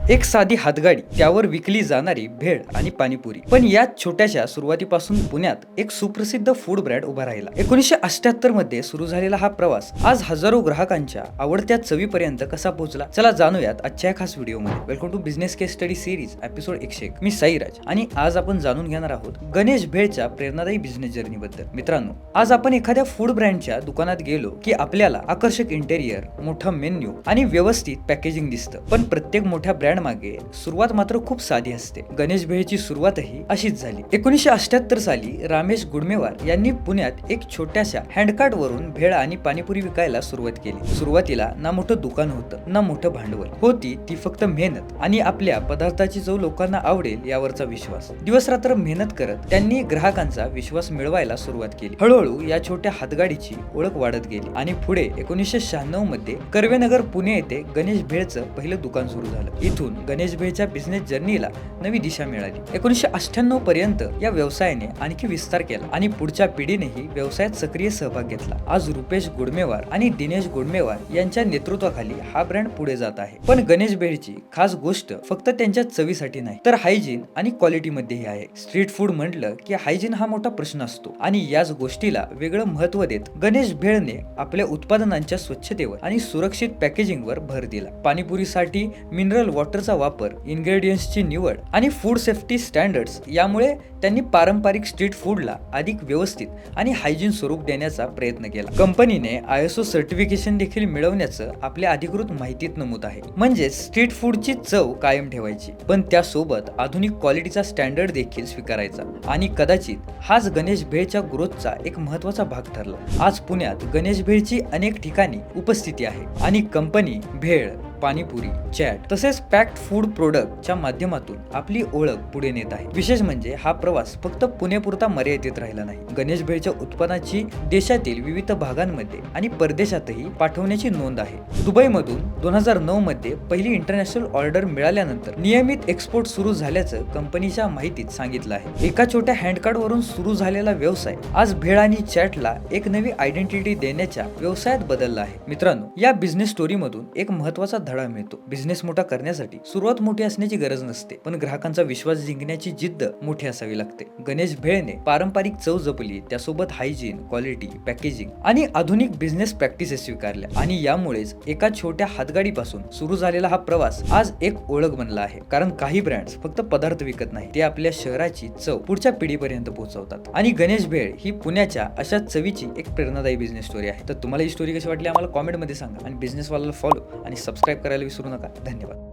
एक साधी हातगाडी, त्यावर विकली जाणारी भेळ आणि पाणीपुरी. पण याच छोट्याशा सुरुवातीपासून पुण्यात एक सुप्रसिद्ध फूड ब्रँड उभा राहिला. 1978 मध्ये सुरू झालेला हा प्रवास आज हजारो ग्राहकांच्या आवडत्या चवीपर्यंत कसा पोहोचला, चला जाणूयात आजच्या खास व्हिडिओमध्ये. Welcome to business case study series episode 101. मी साईराज आणि आज आपण जाणून घेणार आहोत गणेश भेळच्या प्रेरणादायी बिझनेस जर्नी बद्दल. मित्रांनो, आज आपण एखाद्या फूड ब्रँडच्या दुकानात गेलो की आपल्याला आकर्षक इंटेरियर, मोठा मेन्यू आणि व्यवस्थित पॅकेजिंग दिसतं. पण प्रत्येक मोठ्या ब्रँड मागे सुरुवात मात्र खूप साधी असते. गणेश भेळची सुरुवातही अशीच झाली. 1978 साली रमेश गुडमेवार यांनी पुण्यात एक छोट्याशा हँडकार्ट वरून भेळ आणि पाणीपुरी विकायला सुरुवात केली. सुरुवातीला ना मोठं दुकान होतं ना मोठं भांडवल होती, ती फक्त मेहनत आणि आपल्या पदार्थाची चव लोकांना आवडेल यावरचा विश्वास. दिवस रात्र मेहनत करत त्यांनी ग्राहकांचा विश्वास मिळवायला सुरुवात केली. हळूहळू या छोट्या हातगाडीची ओळख वाढत गेली आणि पुढे 1996 मध्ये कर्वेनगर पुणे येथे गणेश भेळचं पहिलं दुकान सुरू झालं. इथून गणेश भेळच्या बिझनेस जर्नीला नवी दिशा मिळाली. 1998 पर्यंत या व्यवसायाने आणखी विस्तार केला आणि पुढच्या पिढीनेही व्यवसायात सक्रिय सहभाग घेतला. आज रुपेश गुडमेवार आणि दिनेश गुडमेवार यांच्या नेतृत्वाखाली हा ब्रँड पुढे जात आहे. पण गणेश भेळची खास गोष्ट फक्त त्यांच्या चवीसाठी नाही, तर हायजीन आणि क्वालिटी मध्येही आहे. स्ट्रीट फूड म्हटलं की हायजीन हा मोठा प्रश्न असतो आणि याच गोष्टीला वेगळं महत्त्व देत गणेश भेळने आपल्या उत्पादनांच्या स्वच्छतेवर आणि सुरक्षित पॅकेजिंगवर भर दिला. पाणीपुरीसाठी मिनरल वॉटरचा वापर, इन्ग्रेडियंट्सची निवड आणि फूड सेफ्टी स्टँडर्ड्स यामुळे त्यांनी पारंपरिक स्ट्रीट फूडला अधिक व्यवस्थित आणि हायजीन स्वरूप देण्याचा प्रयत्न केला. कंपनीने ISO सर्टिफिकेशन देखील मिळवण्याचं आपल्या अधिकृत माहितीत नमूद आहे. म्हणजे स्ट्रीट फूडची चव कायम ठेवायची, पण त्यासोबत आधुनिक क्वालिटीचा स्टँडर्ड देखील स्वीकारायचा. आणि कदाचित हाच गणेश भेळच्या ग्रोथचा एक महत्त्वाचा भाग ठरला. आज पुण्यात गणेश भेळची अनेक ठिकाणी उपस्थिती आहे आणि कंपनी भेळ, पाणीपुरी, चॅट तसेच पॅक्ड फूड प्रोडक्टच्या माध्यमातून आपली ओळख पुढे नेत आहे. विशेष म्हणजे हा प्रवास फक्त पुण्यापुरता मर्यादित राहिला नाही. गणेश भेळच्या उत्पादनाची देशातील विविध भागांमध्ये आणि परदेशातही पाठवण्याची नोंद आहे. दुबईमधून 2009 मध्ये पहिली इंटरनॅशनल ऑर्डर मिळाल्यानंतर नियमित एक्सपोर्ट सुरू झाल्याचं कंपनीच्या माहितीत सांगितलं आहे. एका छोट्या हँडकार्ट वरून सुरू झालेला व्यवसाय आज भेळ आणि चॅटला एक नवी आयडेंटिटी देण्याच्या व्यवसायात बदलला आहे. मित्रांनो, या बिझनेस स्टोरी मधून एक महत्त्वाचा धडा मिळतो. बिझनेस मोठा करण्यासाठी सुरुवात मोठी असण्याची गरज नसते, पण ग्राहकांचा विश्वास जिंकण्याची जिद्द मोठी असावी लागते. गणेश भेळने पारंपरिक चव जपली, त्यासोबत हायजीन, क्वालिटी, पॅकेजिंग आणि आधुनिक बिझनेस प्रॅक्टिसेस स्वीकारल्या आणि यामुळेच एका छोट्या हातगाडीपासून सुरू झालेला हा प्रवास आज एक ओळख बनला आहे. कारण काही ब्रँड्स फक्त पदार्थ विकत नाही, ते आपल्या शहराची चव पुढच्या पिढीपर्यंत पोहोचवतात. आणि गणेश भेळ ही पुण्याच्या अशा चवीची एक प्रेरणादायी बिझनेस स्टोरी आहे. तर तुम्हाला ही स्टोरी कशी वाटली आम्हाला कॉमेंटमध्ये सांगा आणि बिझनेस वाला फॉलो आणि सबस्क्राईब करायला विसरू नका. धन्यवाद.